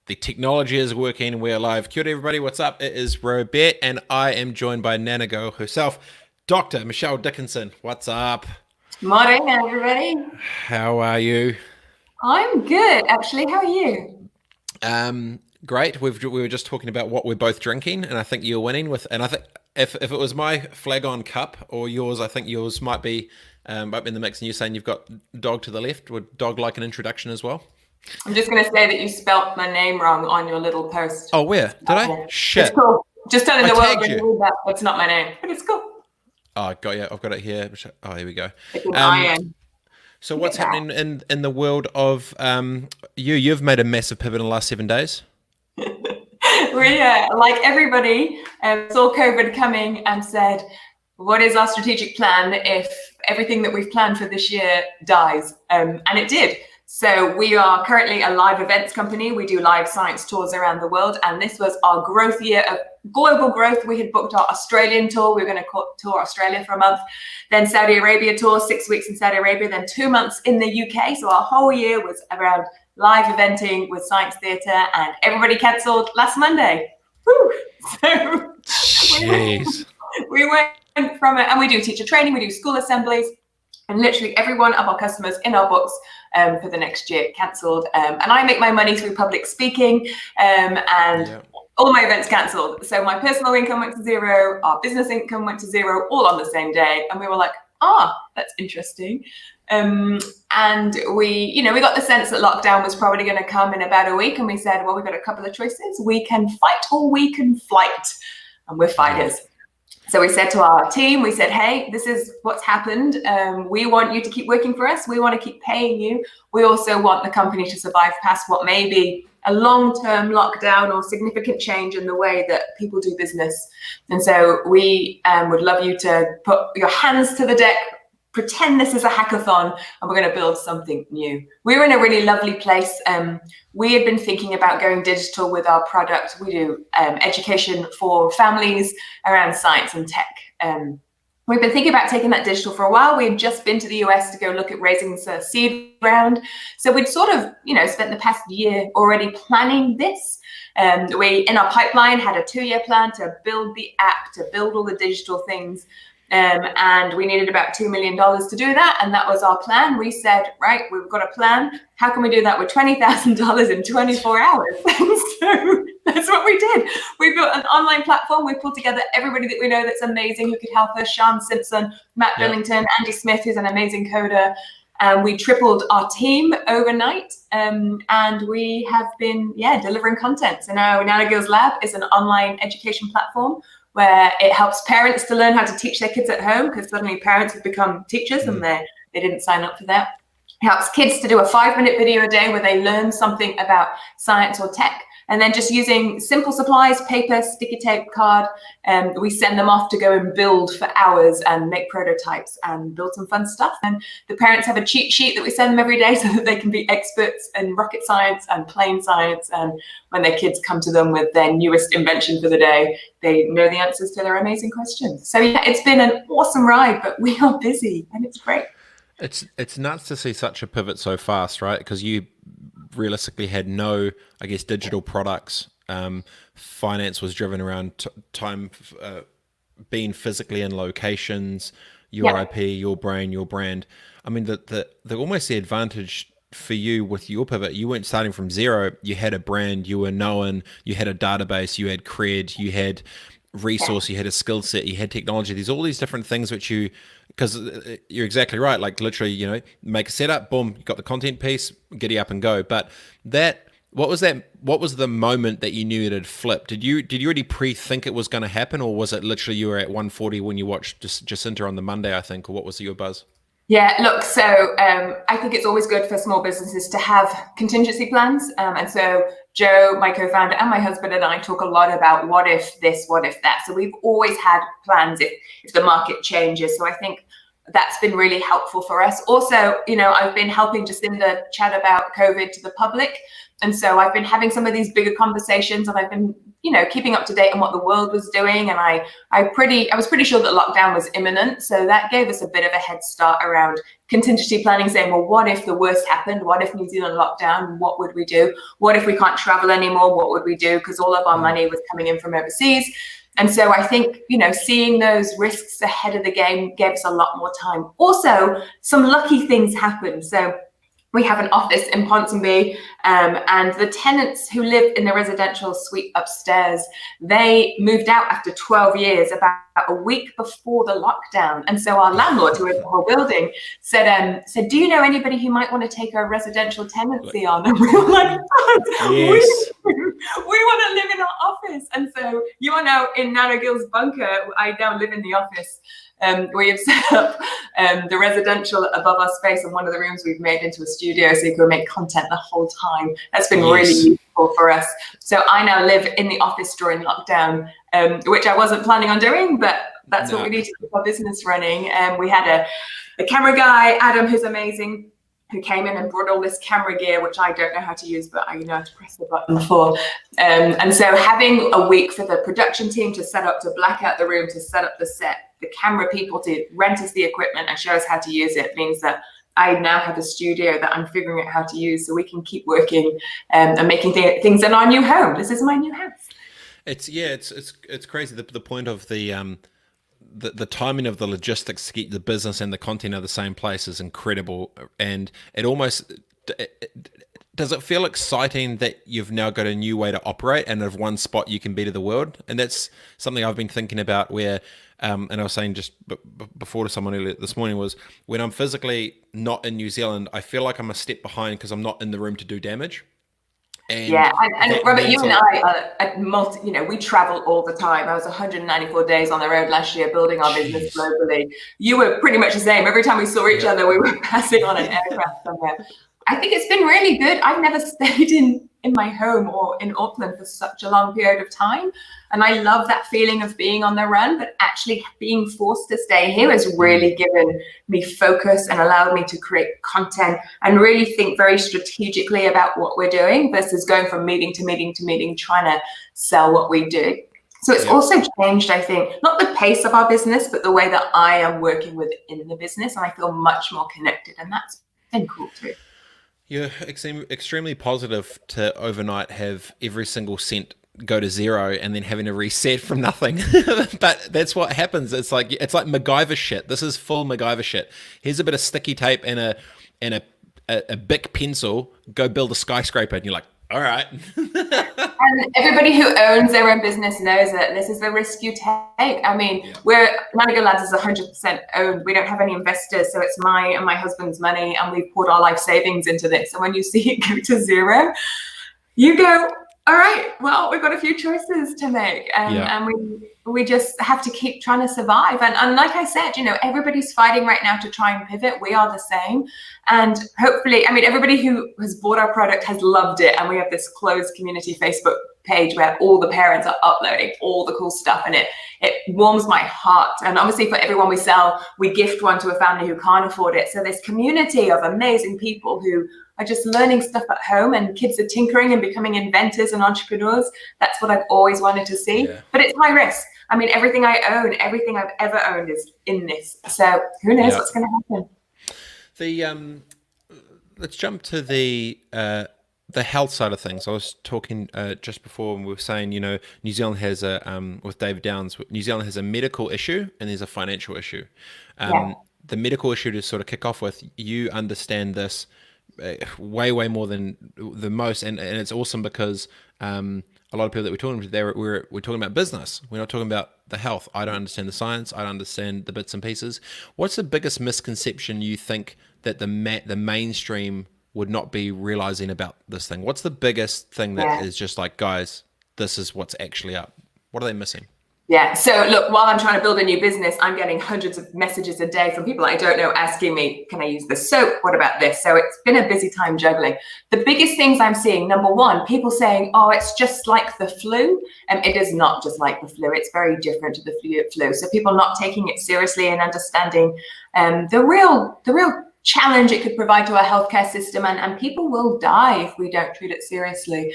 The technology is working. We're live. Kia ora, everybody. What's up? It is Robett, and I am joined by Nanogirl herself, Dr. Michelle Dickinson. What's up? Morning, everybody. How are you? I'm good, actually. How are you? Great. We were just talking about what we're both drinking, and I think you're winning with. And I think if it was my flag on cup or yours, I think yours might be in the mix. And you're saying you've got dog to the left. Would dog like an introduction as well? I'm just going to say that you spelt my name wrong on your little post. Oh, where did I? It's Shit! cool. Just telling I the world tagged when you you. read that, that's not my name, but it's cool. Oh, got you. I've got it here. Oh, here we go. It's an Um, iron. So Get what's that. happening in the world of you've made a massive pivot in the last 7 days. We, like everybody, saw COVID coming and said, what is our strategic plan if everything that we've planned for this year dies? And it did. So we are currently a live events company. We do live science tours around the world. And this was our growth year of global growth. We had booked our Australian tour. We were going to tour Australia for a month. Then Saudi Arabia tour, 6 weeks in Saudi Arabia, then 2 months in the UK. So our whole year was around live eventing with science theatre, and everybody cancelled last Monday. Woo! So Jeez. we went from it, and we do teacher training, we do school assemblies, and literally every one of our customers in our books for the next year cancelled. And I make my money through public speaking, and Yeah. all my events cancelled. So my personal income went to zero, our business income went to zero, all on the same day. And we were like, that's interesting. And we got the sense that lockdown was probably going to come in about a week. And we said, well, we've got a couple of choices. We can fight or we can flight. And we're fighters. So we said to our team, we said, hey, this is what's happened. We want you to keep working for us. We want to keep paying you. We also want the company to survive past what may be a long-term lockdown or significant change in the way that people do business. And so we would love you to put your hands to the deck, pretend this is a hackathon, and we're going to build something new. We were in a really lovely place. We had been thinking about going digital with our product. We do education for families around science and tech. We've been thinking about taking that digital for a while. We had just been to the US to go look at raising a seed round. So we'd sort of, spent the past year already planning this. We, in our pipeline, had a 2-year plan to build the app, to build all the digital things. And we needed about $2 million to do that. And that was our plan. We said, right, we've got a plan. How can we do that with $20,000 in 24 hours? So that's what we did. We built an online platform. We pulled together everybody that we know that's amazing, who could help us: Sean Simpson, Matt Billington, Andy Smith, who's an amazing coder. We tripled our team overnight, and we have been, delivering content. So now Nanogirl's Lab is an online education platform where it helps parents to learn how to teach their kids at home, because suddenly parents have become teachers and they didn't sign up for that. It helps kids to do a 5-minute video a day where they learn something about science or tech. And then just using simple supplies, paper, sticky tape, card, we send them off to go and build for hours and make prototypes and build some fun stuff. And the parents have a cheat sheet that we send them every day so that they can be experts in rocket science and plane science. And when their kids come to them with their newest invention for the day, they know the answers to their amazing questions. So yeah, it's been an awesome ride, but we are busy and it's great. It's nuts to see such a pivot so fast, right? Because you realistically had no, I guess, digital products. Finance was driven around time, being physically in locations, your IP, your brain, your brand. I mean, the almost the advantage for you with your pivot, you weren't starting from zero. You had a brand, you were known, you had a database, you had cred, you had resource, you had a skill set, you had technology. There's all these different things which you, because you're exactly right. Like literally, make a setup, boom, you got the content piece, giddy up and go. But what was the moment that you knew it had flipped? Did you already pre-think it was going to happen, or was it literally you were at 140 when you watched Jacinta on the Monday, I think, or what was your buzz? Yeah, look, so I think it's always good for small businesses to have contingency plans. And so Joe, my co-founder, and my husband and I talk a lot about what if this, what if that. So we've always had plans if the market changes. So I think that's been really helpful for us. Also, I've been helping Jacinda chat about COVID to the public. And so I've been having some of these bigger conversations, and I've been, keeping up to date on what the world was doing. And I was pretty sure that lockdown was imminent. So that gave us a bit of a head start around contingency planning, saying, well, what if the worst happened? What if New Zealand locked down? What would we do? What if we can't travel anymore? What would we do? Because all of our money was coming in from overseas. And so I think, seeing those risks ahead of the game gave us a lot more time. Also, some lucky things happened. So we have an office in Ponsonby, and the tenants who live in the residential suite upstairs, they moved out after 12 years, about a week before the lockdown. And so our landlord, who owned the whole building, said, do you know anybody who might want to take a residential tenancy on? And we were like, yes. We want to live in our office. And so in Nanogirl's bunker, I now live in the office. We have set up the residential above our space, and one of the rooms we've made into a studio so you can make content the whole time. That's been really useful for us. So I now live in the office during lockdown, which I wasn't planning on doing, but that's what we need to keep our business running. We had a camera guy, Adam, who's amazing, who came in and brought all this camera gear, which I don't know how to use, but I know how to press the button for. And so having a week for the production team to set up, to black out the room, to set up the set, the camera people to rent us the equipment and show us how to use it, means that I now have a studio that I'm figuring out how to use so we can keep working and making things in our new home. This is my new house. It's crazy. The point of the timing of the logistics to keep the business and the content at the same place is incredible. And it almost, does it feel exciting that you've now got a new way to operate, and of one spot you can be to the world? And that's something I've been thinking about where, and I was saying just before to someone earlier this morning, was when I'm physically not in New Zealand, I feel like I'm a step behind because I'm not in the room to do damage. And Robert, you and I, we travel all the time. I was 194 days on the road last year building our business globally. You were pretty much the same. Every time we saw each other, we were passing on an aircraft somewhere. I think it's been really good. I've never stayed in my home or in Auckland for such a long period of time. And I love that feeling of being on the run, but actually being forced to stay here has really given me focus and allowed me to create content and really think very strategically about what we're doing versus going from meeting to meeting to meeting, trying to sell what we do. So it's also changed, I think, not the pace of our business, but the way that I am working within the business. And I feel much more connected, and that's been cool too. You're extremely positive to overnight have every single cent go to zero and then having to reset from nothing. But that's what happens. It's like MacGyver shit. This is full MacGyver shit. Here's a bit of sticky tape and a Bic pencil. Go build a skyscraper, and you're like, all right. And everybody who owns their own business knows that this is the risk you take. I mean, Nanogirl Lads is 100% owned. We don't have any investors, so it's my and my husband's money, and we've poured our life savings into this. And when you see it go to zero, you go, all right, well, we've got a few choices to make, and we just have to keep trying to survive. And like I said, everybody's fighting right now to try and pivot. We are the same. And hopefully, everybody who has bought our product has loved it. And we have this closed community Facebook page where all the parents are uploading all the cool stuff, and it warms my heart. And obviously for everyone we sell, we gift one to a family who can't afford it. So this community of amazing people who are just learning stuff at home, and kids are tinkering and becoming inventors and entrepreneurs. That's what I've always wanted to see. But it's high risk. Everything I own, everything I've ever owned is in this. So who knows what's going to happen? Let's jump to the health side of things. I was talking just before, and we were saying, New Zealand has with David Downs, New Zealand has a medical issue and there's a financial issue. The medical issue, to sort of kick off with, you understand this way more than the most, and it's awesome because a lot of people that we're talking to there, we're talking about business. We're not talking about the health. I don't understand the science. I don't understand the bits and pieces. What's the biggest misconception you think that the mainstream would not be realizing about this thing? What's the biggest thing that is just like, guys, this is what's actually up? What are they missing? Yeah. So look, while I'm trying to build a new business, I'm getting hundreds of messages a day from people I don't know asking me, can I use the soap? What about this? So it's been a busy time juggling. The biggest things I'm seeing, number one, people saying, oh, it's just like the flu. And it is not just like the flu. It's very different to the flu. So people not taking it seriously and understanding the real challenge it could provide to our healthcare system. And people will die if we don't treat it seriously.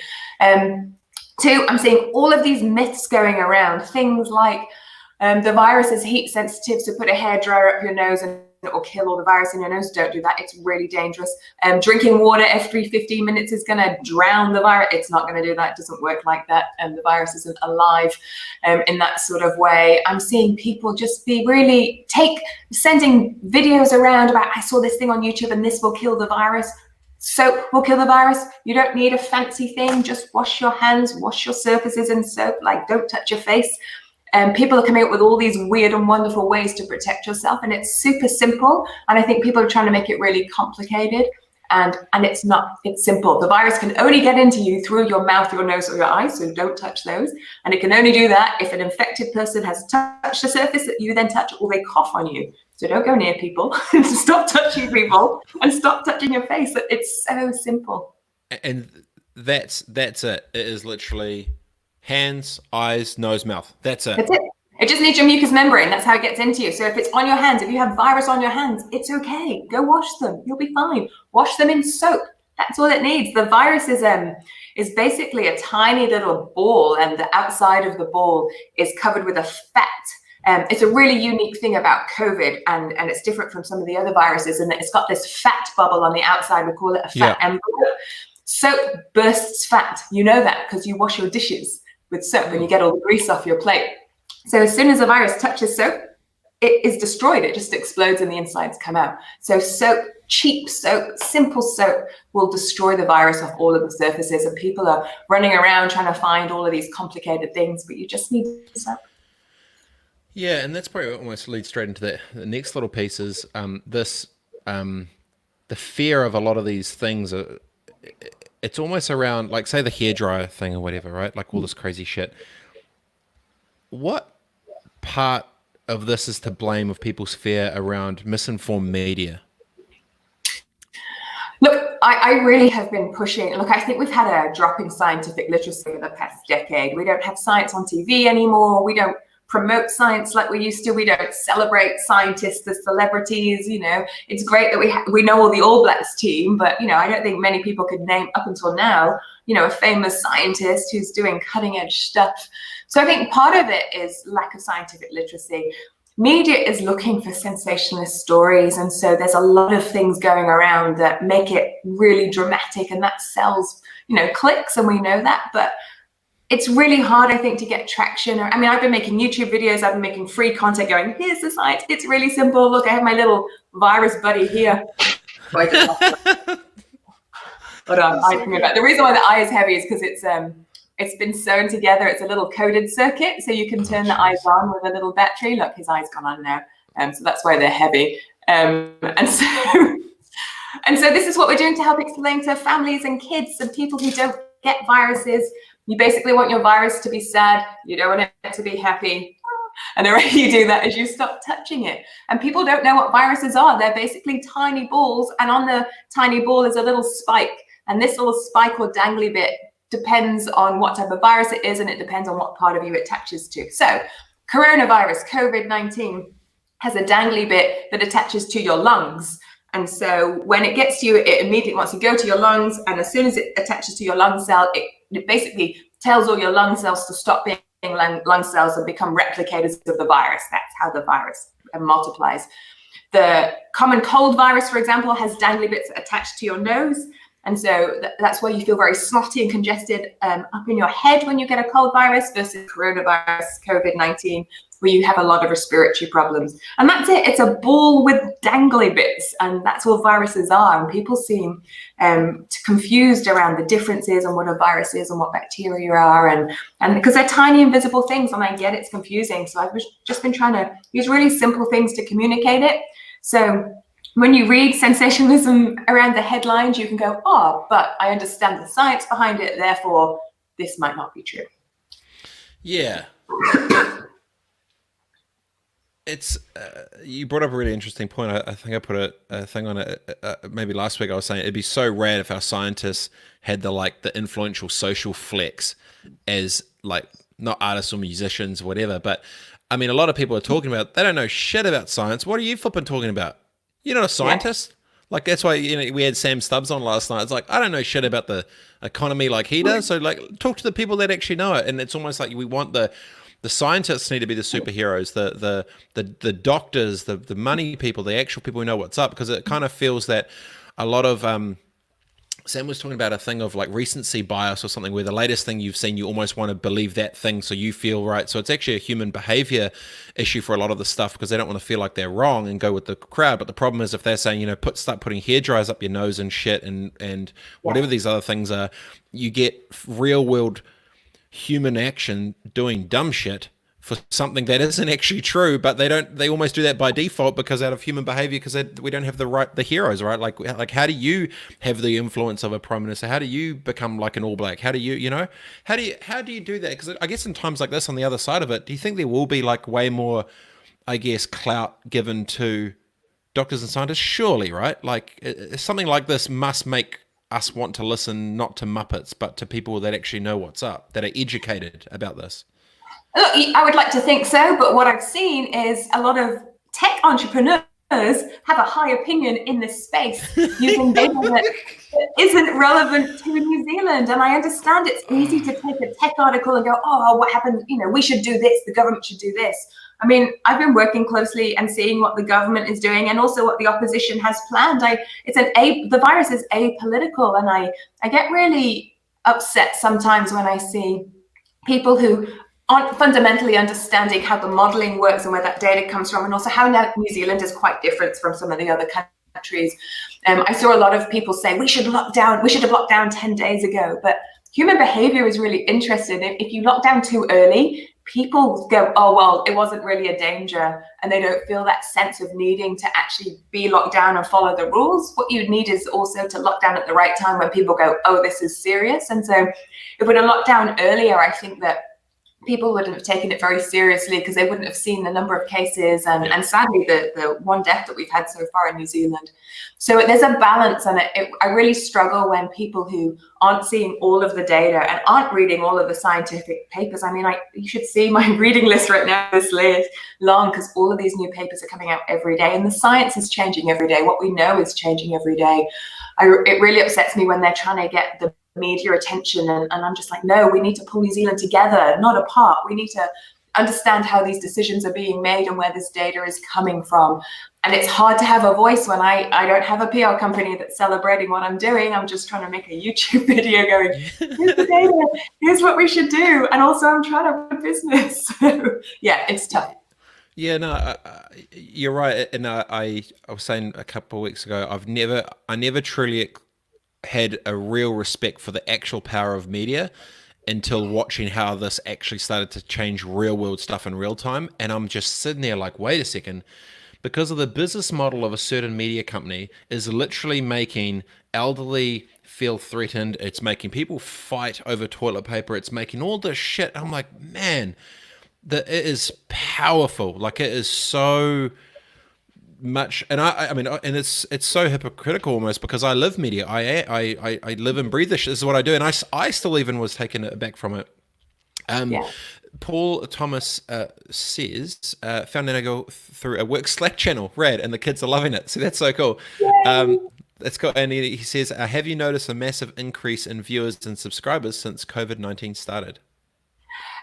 Two, I'm seeing all of these myths going around, things like the virus is heat sensitive, so put a hairdryer up your nose and it will kill all the virus in your nose. Don't do that. It's really dangerous. Drinking water every 15 minutes is going to drown the virus. It's not going to do that. It doesn't work like that. The virus isn't alive in that sort of way. I'm seeing people just be really sending videos around about, I saw this thing on YouTube and this will kill the virus. Soap will kill the virus. You don't need a fancy thing. Just wash your hands, wash your surfaces in soap. Like, don't touch your face. People are coming up with all these weird and wonderful ways to protect yourself, and it's super simple. And I think people are trying to make it really complicated, and it's not. It's simple. The virus can only get into you through your mouth, your nose, or your eyes, so don't touch those. And it can only do that if an infected person has touched the surface that you then touch, or they cough on you. So don't go near people. Stop touching people and stop touching your face. It's so simple. And that's it. It is literally hands, eyes, nose, mouth. That's it. That's it. It just needs your mucous membrane. That's how it gets into you. So if it's on your hands, if you have virus on your hands, it's okay. Go wash them. You'll be fine. Wash them in soap. That's all it needs. The virus is basically a tiny little ball, and the outside of the ball is covered with a fat. It's a really unique thing about COVID, and it's different from some of the other viruses, in that it's got this fat bubble on the outside. We call it a fat envelope. Soap bursts fat. You know that because you wash your dishes with soap and you get all the grease off your plate. So as soon as a virus touches soap, it is destroyed. It just explodes and the insides come out. So soap, cheap soap, simple soap will destroy the virus off all of the surfaces, and people are running around trying to find all of these complicated things, but you just need soap. Yeah, and that's probably almost leads straight into the next little piece is the fear of a lot of these things. It's almost around, like, say the hairdryer thing or whatever, right? Like all this crazy shit. What part of this is to blame of people's fear around misinformed media? Look, I really have been pushing. Look, I think we've had a drop in scientific literacy in the past decade. We don't have science on TV anymore. We don't promote science like we used to. We don't celebrate scientists as celebrities. You know, it's great that we know all the All Blacks team, but you know, I don't think many people could name up until now, you know, a famous scientist who's doing cutting edge stuff. So I think part of it is lack of scientific literacy. Media is looking for sensationalist stories, and so there's a lot of things going around that make it really dramatic, and that sells, you know, clicks, and we know that, but it's really hard, I think, to get traction. I mean, I've been making YouTube videos, I've been making free content going, here's the science, it's really simple. Look, I have my little virus buddy here. Hold on, eye coming back. The reason why the eye is heavy is because it's been sewn together. It's a little coded circuit, so you can turn the eyes on with a little battery. Look, his eye's gone on now. So that's why they're heavy. And so this is what we're doing to help explain to families and kids and people who don't get viruses. You basically want your virus to be sad. You don't want it to be happy. And the way you do that is you stop touching it. And people don't know what viruses are. They're basically tiny balls. And on the tiny ball is a little spike. And this little spike or dangly bit depends on what type of virus it is. And it depends on what part of you it attaches to. So coronavirus, COVID-19, has a dangly bit that attaches to your lungs. And so when it gets to you, it immediately wants to go to your lungs. And as soon as it attaches to your lung cell, it basically tells all your lung cells to stop being lung cells and become replicators of the virus. That's how the virus multiplies. The common cold virus, for example, has dangly bits attached to your nose. And so that's why you feel very snotty and congested up in your head when you get a cold virus, versus coronavirus, COVID-19, where you have a lot of respiratory problems. And that's it. It's a ball with dangly bits. And that's what viruses are. And people seem confused around the differences and what a virus is and what bacteria are. And because they're tiny invisible things. And I get it's confusing. So I've just been trying to use really simple things to communicate it. So when you read sensationalism around the headlines, you can go, oh, but I understand the science behind it. Therefore, this might not be true. Yeah. it's you brought up a really interesting point. I think I put a thing on it maybe last week. I was saying it'd be so rad if our scientists had the influential social flex as like not artists or musicians, whatever. But I mean, a lot of people are talking about they don't know shit about science. What are you flipping talking about? You're not a scientist. Like that's why we had Sam Stubbs on last night. It's like I don't know shit about the economy like he does. So like talk to the people that actually know it. And it's almost like we want the scientists need to be the superheroes, the doctors, the money people, the actual people who know what's up, because it kind of feels that a lot of Sam was talking about a thing of like recency bias or something, where the latest thing you've seen, you almost want to believe that thing so you feel right. So it's actually a human behavior issue for a lot of the stuff, because they don't want to feel like they're wrong and go with the crowd. But the problem is if they're saying, start putting hair dryers up your nose and shit and whatever these other things are, you get real world human action doing dumb shit for something that isn't actually true, but they almost do that by default because out of human behavior, because we don't have the heroes, right? Like how do you have the influence of a prime minister? How do you become like an All Black? How do you how do you do that? Because I guess in times like this, on the other side of it, do you think there will be like way more, I guess, clout given to doctors and scientists? Surely, right? Like something like this must make us want to listen not to Muppets, but to people that actually know what's up, that are educated about this. Look, I would like to think so, but what I've seen is a lot of tech entrepreneurs have a high opinion in this space using data that isn't relevant to New Zealand. And I understand it's easy to take a tech article and go, oh, what happened? We should do this. The government should do this. I mean, I've been working closely and seeing what the government is doing and also what the opposition has planned. The virus is apolitical, and I get really upset sometimes when I see people who aren't fundamentally understanding how the modeling works and where that data comes from, and also how New Zealand is quite different from some of the other countries. I saw a lot of people say we should have locked down 10 days ago, but human behavior is really interesting. If you lock down too early, people go, oh, well, it wasn't really a danger, and they don't feel that sense of needing to actually be locked down and follow the rules. What you need is also to lock down at the right time when people go, oh, this is serious. And so if we'd have locked down earlier, I think that people wouldn't have taken it very seriously, because they wouldn't have seen the number of cases and sadly the one death that we've had so far in New Zealand. So there's a balance, and I really struggle when people who aren't seeing all of the data and aren't reading all of the scientific papers. I mean, you should see my reading list right now, this list long, because all of these new papers are coming out every day, and the science is changing every day. What we know is changing every day. It really upsets me when they're trying to get the media attention, and I'm just like, no, we need to pull New Zealand together, not apart. We need to understand how these decisions are being made and where this data is coming from. And it's hard to have a voice when I don't have a PR company that's celebrating what I'm doing. I'm just trying to make a YouTube video going, here's the data, here's what we should do, and also I'm trying to run a business. So yeah, it's tough. Yeah, no, you're right. And I was saying a couple of weeks ago, I never truly had a real respect for the actual power of media until watching how this actually started to change real world stuff in real time. And I'm just sitting there like, wait a second, because of the business model of a certain media company is literally making elderly feel threatened. It's making people fight over toilet paper. It's making all this shit. I'm like, man, it is powerful. Like it is so much, and I mean, and it's so hypocritical almost, because I live media. I live and breathe this. This is what I do, and I still even was taken aback from it. Paul Thomas says found Nanogirl through a work Slack channel, rad, and the kids are loving it. So that's so cool. That's cool. And he says, have you noticed a massive increase in viewers and subscribers since COVID-19 started?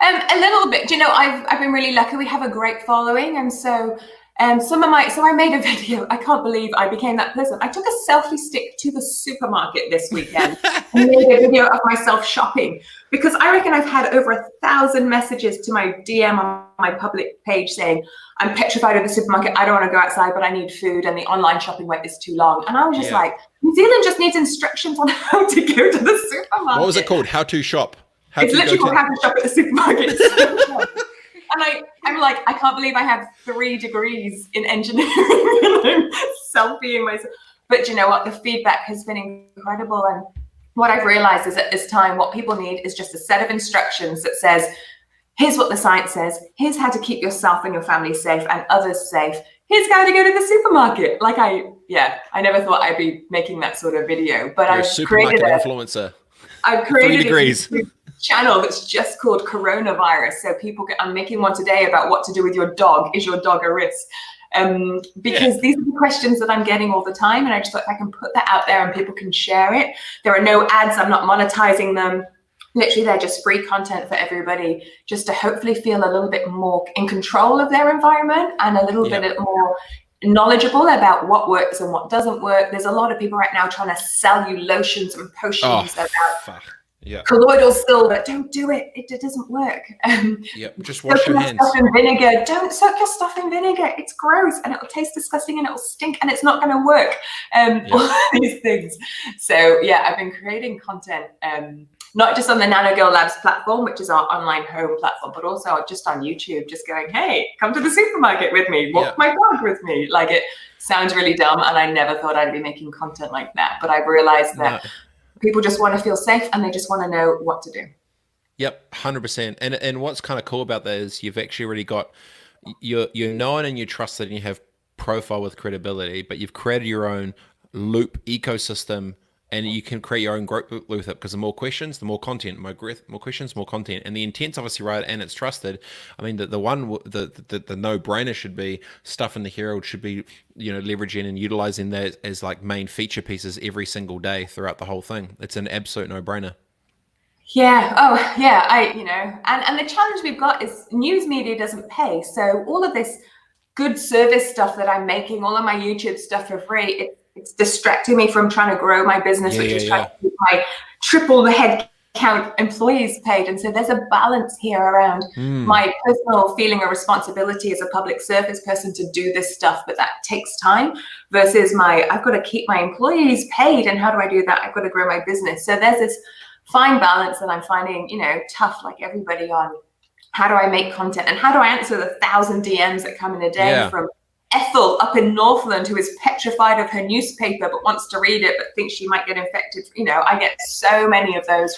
A little bit. I've been really lucky. We have a great following, and so I made a video. I can't believe I became that person. I took a selfie stick to the supermarket this weekend and made a video of myself shopping, because I reckon I've had over 1,000 messages to my DM on my public page saying, I'm petrified of the supermarket. I don't want to go outside, but I need food, and the online shopping wait is too long. And I was just like, New Zealand just needs instructions on how to go to the supermarket. What was it called? How to shop? It's literally called how to shop at the supermarket. And I'm like, I can't believe I have 3 degrees in engineering and I'm selfieing myself. But you know what? The feedback has been incredible. And what I've realized is at this time, what people need is just a set of instructions that says, Here's what the science says. Here's how to keep yourself and your family safe and others safe. Here's how to go to the supermarket. Like I never thought I'd be making that sort of video, but You're a supermarket influencer. I've created 3 degrees. a channel that's just called Coronavirus. So I'm making one today about what to do with your dog. Is your dog a risk? Because these are the questions that I'm getting all the time. And I just thought I can put that out there and people can share it. There are no ads. I'm not monetizing them. Literally, they're just free content for everybody, just to hopefully feel a little bit more in control of their environment and a little bit more knowledgeable about what works and what doesn't work. There's a lot of people right now trying to sell you lotions and potions about colloidal silver. Don't do it. It doesn't work. Just wash your hands. Stuff in vinegar. Don't soak your stuff in vinegar. It's gross and it'll taste disgusting and it'll stink and it's not going to work. All these things. So I've been creating content. Not just on the Nanogirl Labs platform, which is our online home platform, but also just on YouTube, just going, hey, come to the supermarket with me, walk my dog with me. Like, it sounds really dumb, and I never thought I'd be making content like that. But I've realized that people just want to feel safe and they just want to know what to do. Yep, 100%. And what's kind of cool about that is you've actually already got, you're known and you're trusted and you have profile with credibility, but you've created your own loop ecosystem. And you can create your own group with it, because the more questions, the more content. More questions, more content. And the intent's obviously right, and it's trusted. I mean, the no-brainer should be stuff in the Herald should be, leveraging and utilizing that as like main feature pieces every single day throughout the whole thing. It's an absolute no-brainer. Yeah. Oh, yeah. And the challenge we've got is news media doesn't pay. So all of this good service stuff that I'm making, all of my YouTube stuff for free, it's distracting me from trying to grow my business, which is trying to keep my triple the head count employees paid. And so there's a balance here around my personal feeling of responsibility as a public service person to do this stuff, but that takes time, versus I've got to keep my employees paid. And how do I do that? I've got to grow my business. So there's this fine balance that I'm finding, tough, like everybody, on how do I make content and how do I answer the 1,000 DMs that come in a day from Ethel up in Northland, who is petrified of her newspaper but wants to read it but thinks she might get infected. I get so many of those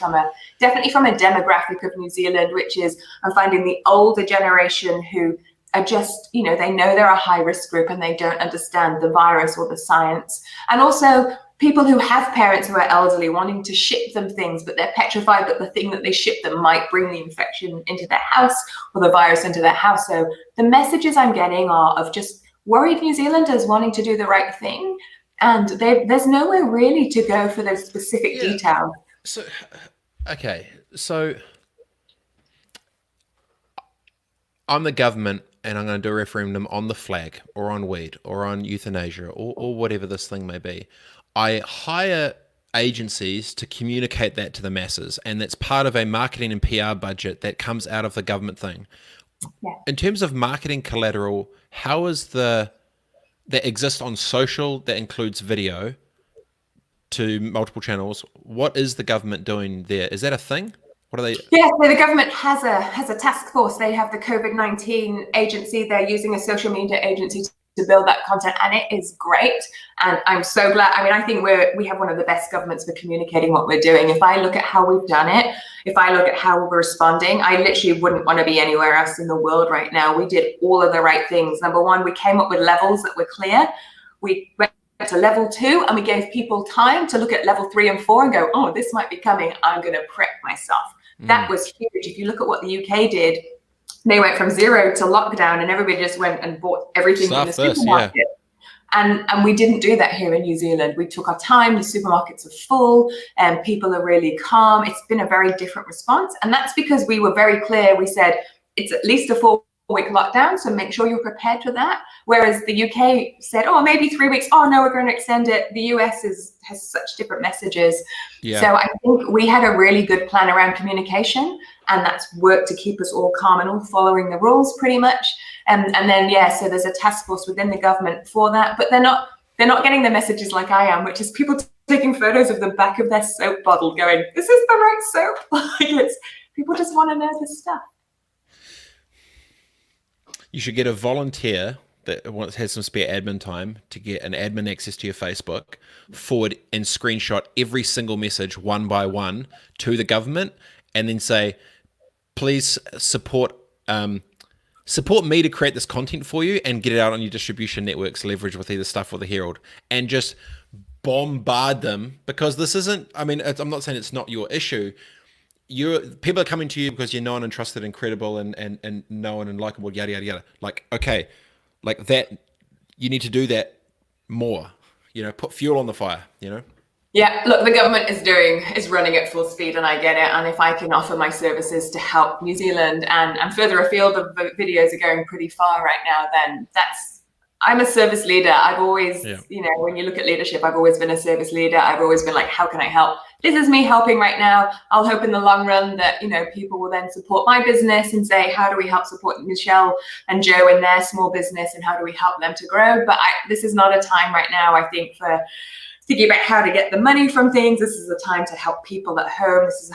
definitely from a demographic of New Zealand, which is, I'm finding the older generation who are just, they know they're a high risk group and they don't understand the virus or the science. And also people who have parents who are elderly wanting to ship them things, but they're petrified that the thing that they ship them might bring the infection into their house or the virus into their house. So the messages I'm getting are of just worried New Zealanders wanting to do the right thing, and there's nowhere really to go for those specific details. So I'm the government and I'm going to do a referendum on the flag or on weed or on euthanasia or whatever this thing may be. I hire agencies to communicate that to the masses, and that's part of a marketing and PR budget that comes out of the government thing. In terms of marketing collateral, how is that exists on social, that includes video to multiple channels? What is the government doing there? Is that a thing? What are they? Yeah, so the government has a task force. They have the COVID-19 agency. They're using a social media agency to build that content, and it is great. And I'm so glad. I mean, I think we have one of the best governments for communicating what we're doing. If I look at how we've done it, if I look at how we're responding, I literally wouldn't want to be anywhere else in the world right now. We did all of the right things. Number one, we came up with levels that were clear. We went to level 2 and we gave people time to look at level 3 and 4 and go, oh, this might be coming. I'm going to prep myself. That was huge. If you look at what the UK did, they went from 0 to lockdown and everybody just went and bought everything from the supermarket. And we didn't do that here in New Zealand. We took our time. The supermarkets are full and people are really calm. It's been a very different response. And that's because we were very clear. We said it's at least a 4-week lockdown, so make sure you're prepared for that. Whereas the UK said, oh, maybe 3 weeks. Oh, no, we're going to extend it. The US has such different messages. So I think we had a really good plan around communication, and that's worked to keep us all calm and all following the rules pretty much. And then, so there's a task force within the government for that, but they're not getting the messages like I am, which is people taking photos of the back of their soap bottle going, this is the right soap. People just want to know this stuff. You should get a volunteer that has some spare admin time to get an admin access to your Facebook, forward and screenshot every single message one by one to the government, and then say, please support me to create this content for you and get it out on your distribution networks, leverage with either Stuff or the Herald, and just bombard them, because this isn't, I mean, I'm not saying it's not your issue. People are coming to you because you're known and trusted and credible and known and likable, yada, yada, yada. Like, okay, like that, you need to do that more, put fuel on the fire, Yeah, look, the government is running at full speed, and I get it. And if I can offer my services to help New Zealand and further afield, the videos are going pretty far right now, then I'm a service leader. I've always, when you look at leadership, I've always been a service leader. I've always been like, how can I help? This is me helping right now. I'll hope in the long run that, people will then support my business and say, how do we help support Michelle and Joe in their small business, and how do we help them to grow? But this is not a time right now, I think, for thinking about how to get the money from things. This is a time to help people at home. This is a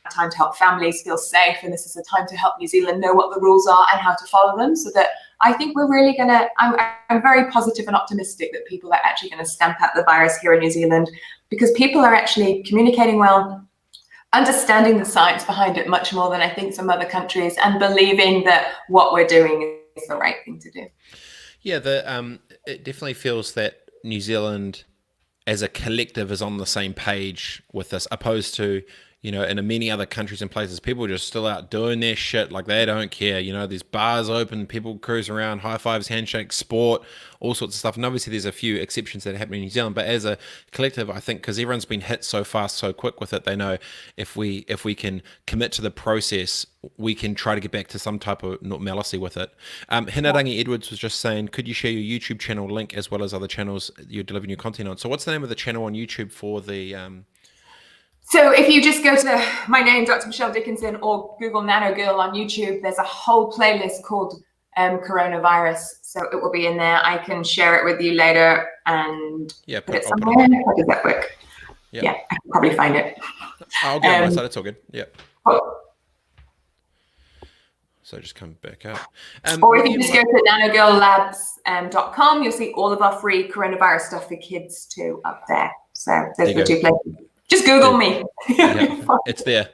time to help families feel safe. And this is a time to help New Zealand know what the rules are and how to follow them, so that I think we're really I'm very positive and optimistic that people are actually going to stamp out the virus here in New Zealand, because people are actually communicating well, understanding the science behind it much more than I think some other countries, and believing that what we're doing is the right thing to do. Yeah, it definitely feels that New Zealand as a collective is on the same page with this, opposed to, in many other countries and places, people are just still out doing their shit like they don't care. There's bars open, people cruise around, high fives, handshakes, sport, all sorts of stuff. And obviously there's a few exceptions that happen in New Zealand, but as a collective, I think, because everyone's been hit so fast, so quick with it, they know if we can commit to the process, we can try to get back to some type of normalcy with it. Hinarangi Edwards was just saying, could you share your YouTube channel link as well as other channels you're delivering your content on? So what's the name of the channel on YouTube for the... So if you just go to my name, Dr. Michelle Dickinson, or Google Nanogirl on YouTube, there's a whole playlist called Coronavirus. So it will be in there. I can share it with you later and put it somewhere. How does that work? Yeah, I can probably find it. I'll go on my side. It's all good. Yeah. Oh. So just come back up. Or if you just go to nanogirllabs.com, you'll see all of our free coronavirus stuff for kids too up there. So there's the two places. Just Google me. Yeah, it's there.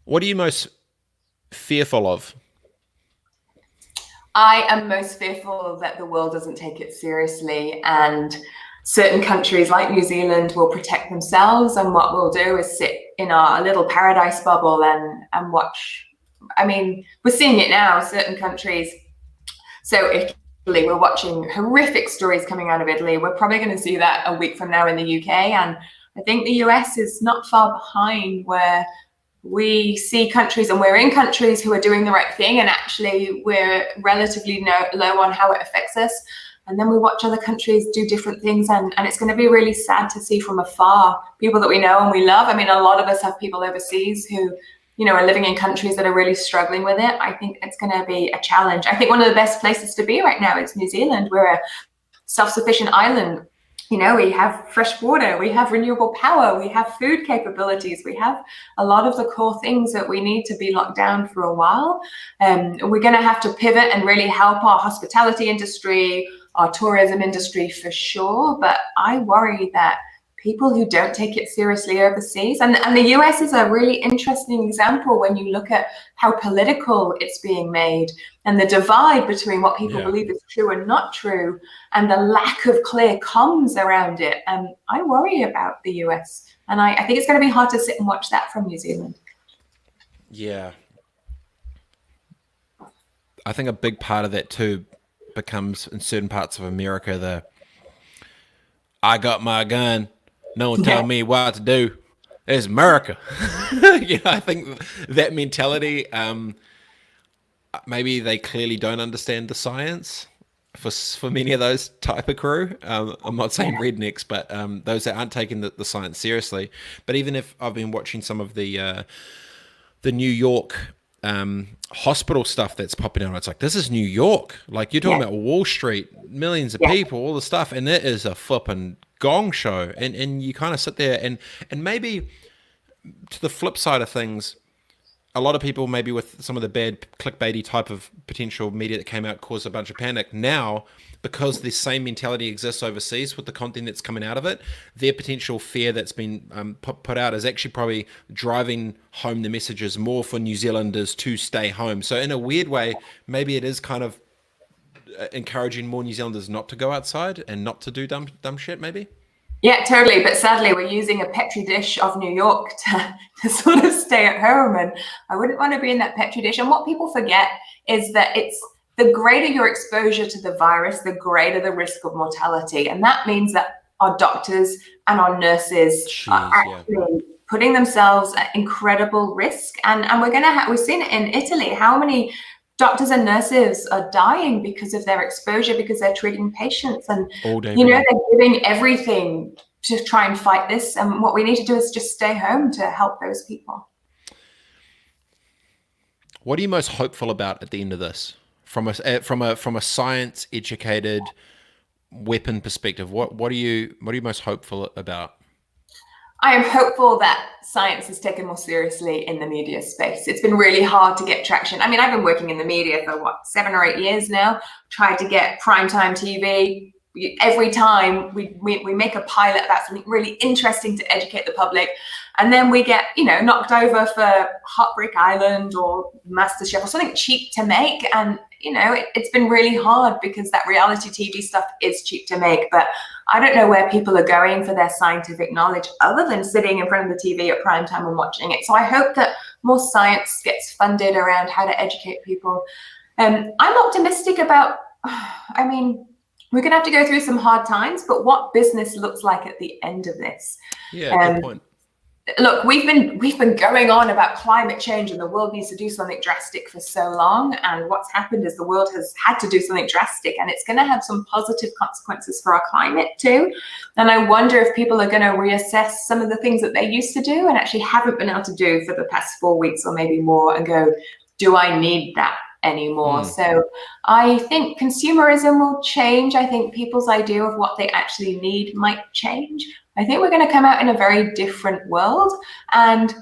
What are you most fearful of? I am most fearful that the world doesn't take it seriously, and certain countries like New Zealand will protect themselves, and what we'll do is sit in our little paradise bubble and watch. I mean, we're seeing it now, certain countries. So if we're watching horrific stories coming out of Italy, we're probably going to see that a week from now in the UK, and I think the US is not far behind, where we see countries, and we're in countries who are doing the right thing, and actually we're relatively low on how it affects us. And then we watch other countries do different things, and it's going to be really sad to see from afar people that we know and we love. I mean, a lot of us have people overseas who, are living in countries that are really struggling with it. I think it's going to be a challenge. I think one of the best places to be right now is New Zealand. We're a self-sufficient island. We have fresh water, we have renewable power, we have food capabilities, we have a lot of the core things that we need to be locked down for a while. We're going to have to pivot and really help our hospitality industry, our tourism industry for sure. But I worry that people who don't take it seriously overseas, and the US is a really interesting example when you look at how political it's being made, and the divide between what people believe is true and not true, and the lack of clear comms around it. I worry about the US, and I think it's going to be hard to sit and watch that from New Zealand. Yeah. I think a big part of that too becomes, in certain parts of America, I got my gun, don't tell me what to do. It's America. I think that mentality, maybe they clearly don't understand the science for many of those type of crew. I'm not saying rednecks, but those that aren't taking the science seriously. But even if I've been watching some of the New York hospital stuff that's popping out, it's like, this is New York. Like, you're talking about Wall Street, millions of people, all the stuff, and it is a flipping gong show. And you kind of sit there and maybe to the flip side of things, a lot of people, maybe with some of the bad clickbaity type of potential media that came out, caused a bunch of panic. Now, because the same mentality exists overseas with the content that's coming out of it, their potential fear that's been put out is actually probably driving home the messages more for New Zealanders to stay home. So in a weird way, maybe it is kind of encouraging more New Zealanders not to go outside and not to do dumb shit, maybe. Yeah, totally. But sadly, we're using a petri dish of New York to sort of stay at home. And I wouldn't want to be in that petri dish. And what people forget is that it's the greater your exposure to the virus, the greater the risk of mortality. And that means that our doctors and our nurses are actually putting themselves at incredible risk. And we're going to we've seen it in Italy, how many doctors and nurses are dying because of their exposure, because they're treating patients, and they're giving everything to try and fight this. And what we need to do is just stay home to help those people. What are you most hopeful about at the end of this, from a science educated weapon perspective? What are you most hopeful about? I am hopeful that science is taken more seriously in the media space. It's been really hard to get traction. I mean, I've been working in the media for 7 or 8 years now, tried to get primetime TV. Every time we make a pilot about something really interesting to educate the public, and then we get, knocked over for Heartbreak Island or MasterChef or something cheap to make. And, it's been really hard because that reality TV stuff is cheap to make. But I don't know where people are going for their scientific knowledge other than sitting in front of the TV at prime time and watching it. So I hope that more science gets funded around how to educate people. I'm optimistic about, we're going to have to go through some hard times, but what business looks like at the end of this. Yeah, good point. Look, we've been going on about climate change and the world needs to do something drastic for so long. And what's happened is the world has had to do something drastic, and it's going to have some positive consequences for our climate too. And I wonder if people are going to reassess some of the things that they used to do and actually haven't been able to do for the past 4 weeks or maybe more, and go, do I need that anymore? So I think consumerism will change. I think people's idea of what they actually need might change. I think we're going to come out in a very different world. And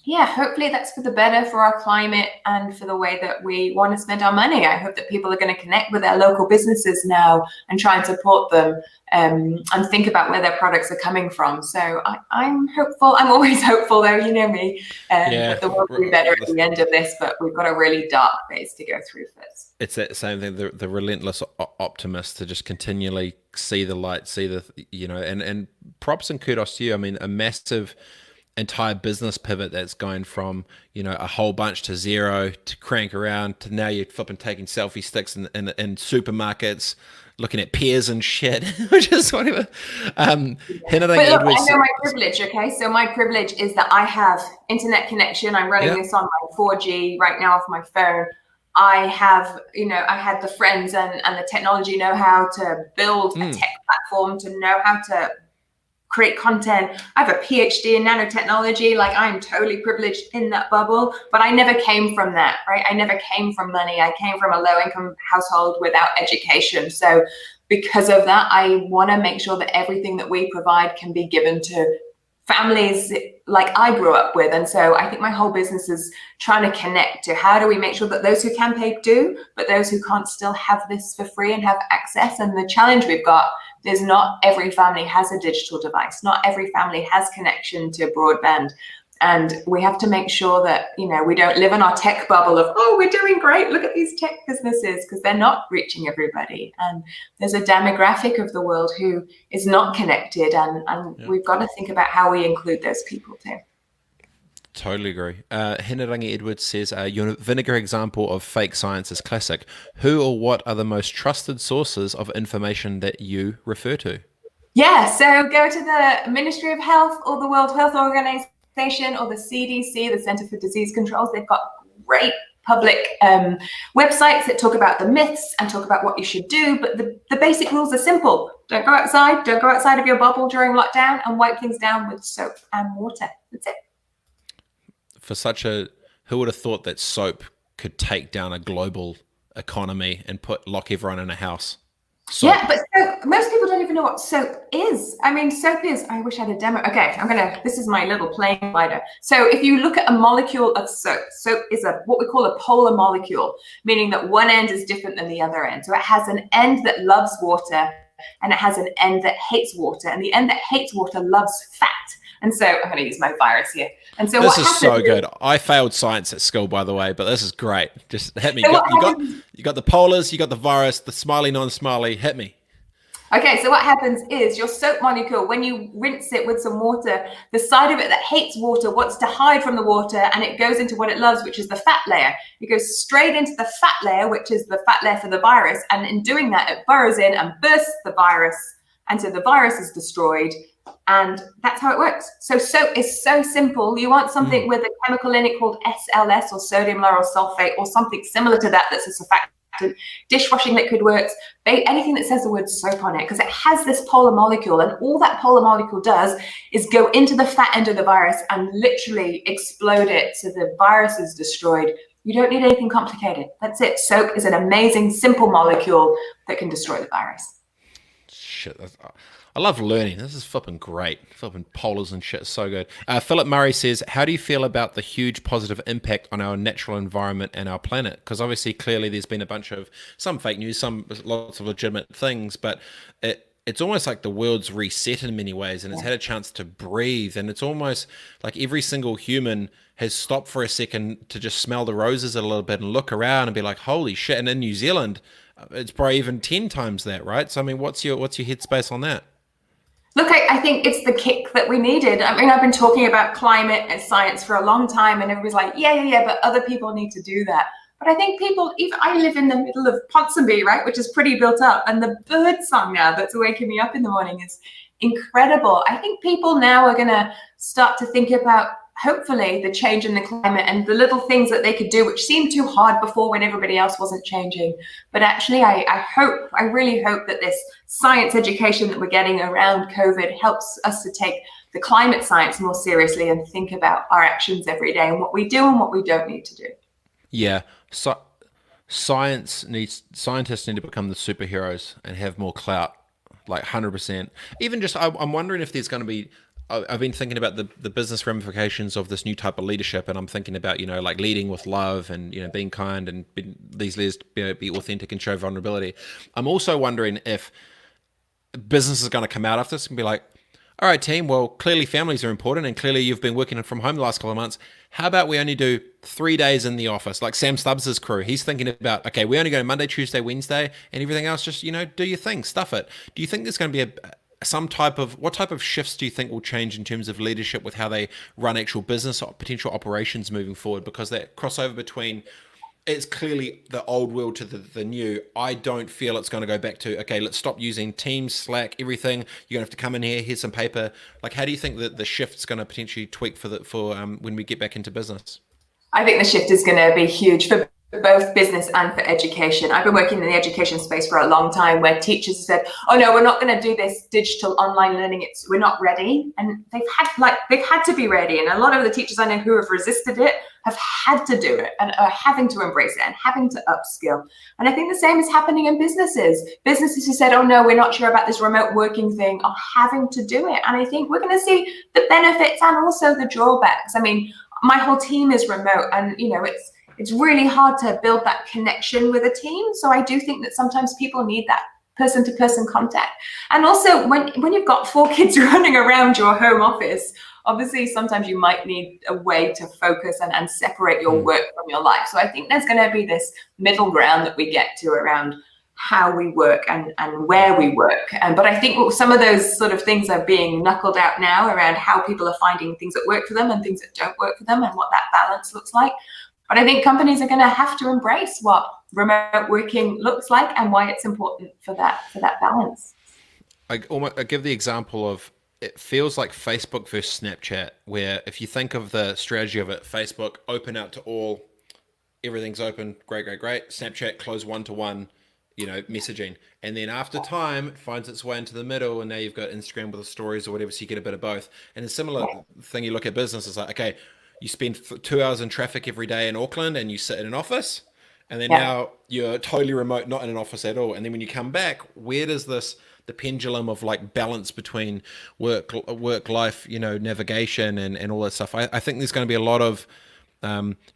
yeah, hopefully that's for the better for our climate and for the way that we want to spend our money. I hope that people are going to connect with their local businesses now and try and support them, and think about where their products are coming from. So I'm hopeful. I'm always hopeful, though, you know me, that the world will be better at the end of this, but we've got a really dark phase to go through first. It's that same thing, the relentless optimist, to just continually see the light, see the, and props and kudos to you. I mean, a massive entire business pivot that's going from, a whole bunch to zero to crank around to now you're flipping taking selfie sticks in supermarkets, looking at peers and shit, which is whatever. Look, I know my privilege, okay? So my privilege is that I have internet connection. I'm running this on my 4G right now off my phone. I have, I had the friends and the technology know-how to build a tech platform, to know how to create content. I have a PhD in nanotechnology. Like, I'm totally privileged in that bubble, but I never came from that, right? I never came from money. I came from a low-income household without education. So because of that, I want to make sure that everything that we provide can be given to families like I grew up with. And so I think my whole business is trying to connect to how do we make sure that those who can pay do, but those who can't still have this for free and have access. And the challenge we've got is not every family has a digital device. Not every family has connection to broadband. And we have to make sure that, we don't live in our tech bubble of, oh, we're doing great, look at these tech businesses, because they're not reaching everybody. And there's a demographic of the world who is not connected. And we've got to think about how we include those people too. Totally agree. Hinerangi Edwards says, your vinegar example of fake science is classic. Who or what are the most trusted sources of information that you refer to? Yeah, so go to the Ministry of Health or the World Health Organization or the CDC, the Center for Disease Controls. They've got great public websites that talk about the myths and talk about what you should do. But the basic rules are simple. Don't go outside. Don't go outside of your bubble during lockdown, and wipe things down with soap and water. That's it. Who would have thought that soap could take down a global economy and lock everyone in a house? Yeah, Soap. but most people don't even know what soap is. I mean, soap is, I wish I had a demo. Okay, this is my little plane slider. So if you look at a molecule of soap, soap is what we call a polar molecule, meaning that one end is different than the other end. So it has an end that loves water and it has an end that hates water. And the end that hates water loves fat. And so I'm going to use my virus here. And so This what is happens so is, good. I failed science at school, by the way, but this is great. Just hit me. so what happens You got the polars, you got the virus, the smiley, non-smiley. Hit me. Okay, so what happens is your soap molecule, when you rinse it with some water, the side of it that hates water wants to hide from the water and it goes into what it loves, which is the fat layer. It goes straight into the fat layer, which is the fat layer for the virus. And in doing that, it burrows in and bursts the virus. And so the virus is destroyed. And that's how it works. So soap is so simple. You want something with a chemical in it called SLS or sodium lauryl sulfate or something similar to that that's a surfactant. Dishwashing liquid works, anything that says the word soap on it, because it has this polar molecule, and all that polar molecule does is go into the fat end of the virus and literally explode it so the virus is destroyed. You don't need anything complicated. That's it. Soap is an amazing, simple molecule that can destroy the virus. Shit, I love learning. This is flipping great. Flipping polars and shit is so good. Philip Murray says, how do you feel about the huge positive impact on our natural environment and our planet? Because obviously, clearly, there's been a bunch of some fake news, some lots of legitimate things, but it's almost like the world's reset in many ways, and it's had a chance to breathe. And it's almost like every single human has stopped for a second to just smell the roses a little bit and look around and be like, holy shit. And in New Zealand, it's probably even 10 times that, right? So, I mean, what's your headspace on that? Look, I think it's the kick that we needed. I mean, I've been talking about climate and science for a long time, and everybody's like, yeah, but other people need to do that. But I think people, even I live in the middle of Ponsonby, right, which is pretty built up, and the bird song now that's waking me up in the morning is incredible. I think people now are going to start to think about, hopefully, the change in the climate and the little things that they could do, which seemed too hard before when everybody else wasn't changing. But actually, I really hope that this science education that we're getting around COVID helps us to take the climate science more seriously and think about our actions every day and what we do and what we don't need to do. Yeah. So scientists need to become the superheroes and have more clout, like 100%. Even just, I'm wondering if there's going to be, I've been thinking about the business ramifications of this new type of leadership, and I'm thinking about, like leading with love and, being kind and these leaders be authentic and show vulnerability. I'm also wondering if business is going to come out of this and be like, all right, team, well, clearly families are important and clearly you've been working from home the last couple of months. How about we only do 3 days in the office? Like Sam Stubbs' crew, he's thinking about, okay, we only go Monday, Tuesday, Wednesday, and everything else, just, do your thing, stuff it. Do you think there's going to be what type of shifts do you think will change in terms of leadership with how they run actual business or potential operations moving forward? Because that crossover between, it's clearly the old world to the new. I don't feel it's going to go back to, okay, let's stop using Teams, Slack, everything. You're going to have to come in here, here's some paper. Like, how do you think that the shift's going to potentially tweak for when we get back into business? I think the shift is going to be huge for both business and for education. I've been working in the education space for a long time, where teachers have said, oh no, we're not going to do this digital online learning, we're not ready. And they've had to be ready. And a lot of the teachers I know who have resisted it have had to do it and are having to embrace it and having to upskill. And I think the same is happening in businesses. Businesses who said, oh no, we're not sure about this remote working thing, are having to do it. And I think we're going to see the benefits and also the drawbacks. I mean, my whole team is remote, and it's really hard to build that connection with a team. So I do think that sometimes people need that person-to-person contact. And also when you've got 4 kids running around your home office, obviously sometimes you might need a way to focus and separate your work from your life. So I think there's going to be this middle ground that we get to around how we work and where we work. But I think some of those sort of things are being knuckled out now around how people are finding things that work for them and things that don't work for them and what that balance looks like. But I think companies are going to have to embrace what remote working looks like and why it's important for that balance. I give the example of, it feels like Facebook versus Snapchat, where if you think of the strategy of it, Facebook open out to all, everything's open, great. Snapchat close one-to-one, messaging. And then after time, it finds its way into the middle, and now you've got Instagram with the stories or whatever, so you get a bit of both. And a similar thing, you look at business, it's like, okay, you spend 2 hours in traffic every day in Auckland and you sit in an office, And then Yeah. now you're totally remote, not in an office at all. And then when you come back, where does the pendulum of like balance between work life, navigation and all that stuff? I think there's going to be a lot of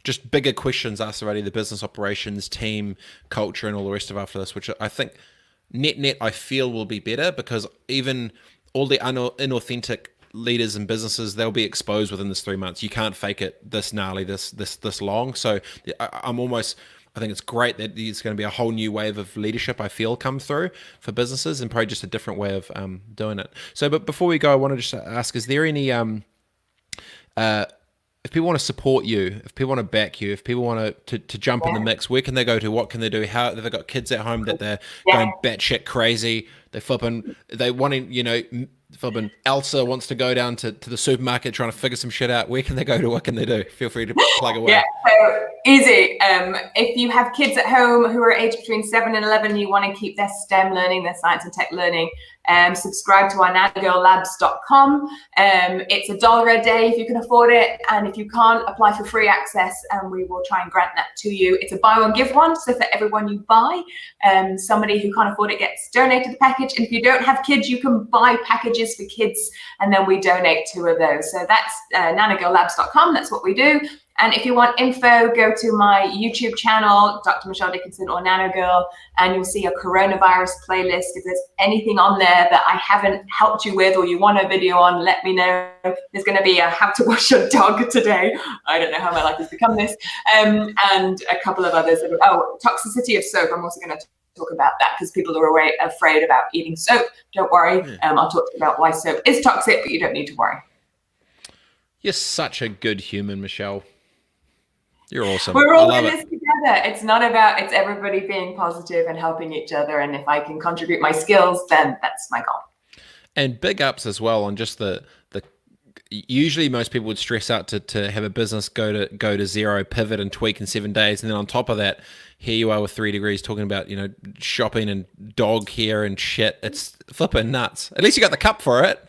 just bigger questions asked already, the business operations, team, culture, and all the rest of after this, which I think net I feel will be better, because even all the inauthentic leaders and businesses, they'll be exposed within this 3 months. You can't fake it this gnarly, this long. So I think it's great that there's going to be a whole new wave of leadership, I feel, come through for businesses, and probably just a different way of doing it. So, but before we go, I want to just ask, is there any if people want to support you, if people want to back you, if people want to jump in the mix, where can they go to? What can they do? How they've got kids at home that they're going batshit crazy. They flipping Elsa wants to go down to the supermarket trying to figure some shit out. Where can they go to? What can they do? Feel free to plug away. Yeah, so easy. If you have kids at home who are aged between 7 and 11, you want to keep their STEM learning, their science and tech learning, subscribe to our nanogirllabs.com. It's $1 a day if you can afford it, and if you can't, apply for free access and we will try and grant that to you. It's a buy one give one, so for everyone you buy, somebody who can't afford it gets donated the package, and if you don't have kids, you can buy packages for kids and then we donate 2 of those. So that's nanogirllabs.com. That's what we do. And if you want info, go to my YouTube channel, Dr. Michelle Dickinson or Nanogirl, and you'll see a coronavirus playlist. If there's anything on there that I haven't helped you with or you want a video on, let me know. There's going to be a how to wash your dog today. I don't know how my life has become this. And a couple of others. Oh, toxicity of soap. I'm also going to talk about that because people are afraid about eating soap. Don't worry. I'll talk about why soap is toxic, but you don't need to worry. You're such a good human, Michelle. You're awesome. We're all in this together. It's not about, it's everybody being positive and helping each other. And if I can contribute my skills, then that's my goal. And big ups as well on just the usually most people would stress out to have a business go to zero, pivot and tweak in 7 days. And then on top of that, here you are with 3 degrees talking about, shopping and dog hair and shit. It's flipping nuts. At least you got the cup for it.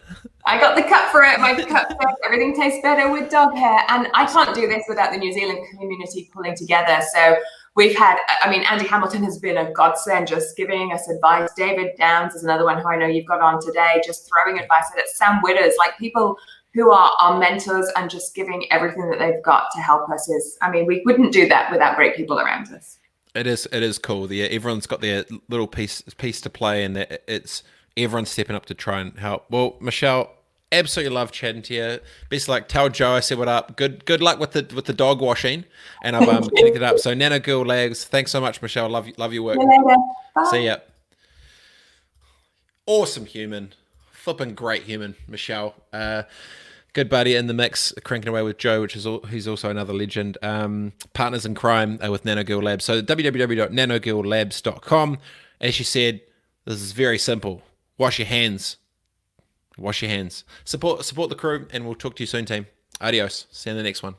I got the cup for it. My cup says everything tastes better with dog hair. And I can't do this without the New Zealand community pulling together. So we've had, Andy Hamilton has been a godsend, just giving us advice. David Downs is another one who I know you've got on today, just throwing advice at it. Sam Witters, like people who are our mentors and just giving everything that they've got to help us we wouldn't do that without great people around us. It is cool. Everyone's got their little piece to play, and it's everyone's stepping up to try and help. Well, Michelle, absolutely love chatting to you. Best luck. Tell Joe I said what up. Good luck with the dog washing, and I've connected up. So Nanogirl Labs, thanks so much, Michelle. Love your work. See you later. Bye. See ya. Awesome human, flipping great human, Michelle. Good buddy in the mix, cranking away with Joe, who's also another legend. Partners in crime with Nanogirl Labs. So www.nanogirllabs.com. As she said, this is very simple. Wash your hands. Wash your hands. Support the crew, and we'll talk to you soon, team. Adios. See you in the next one.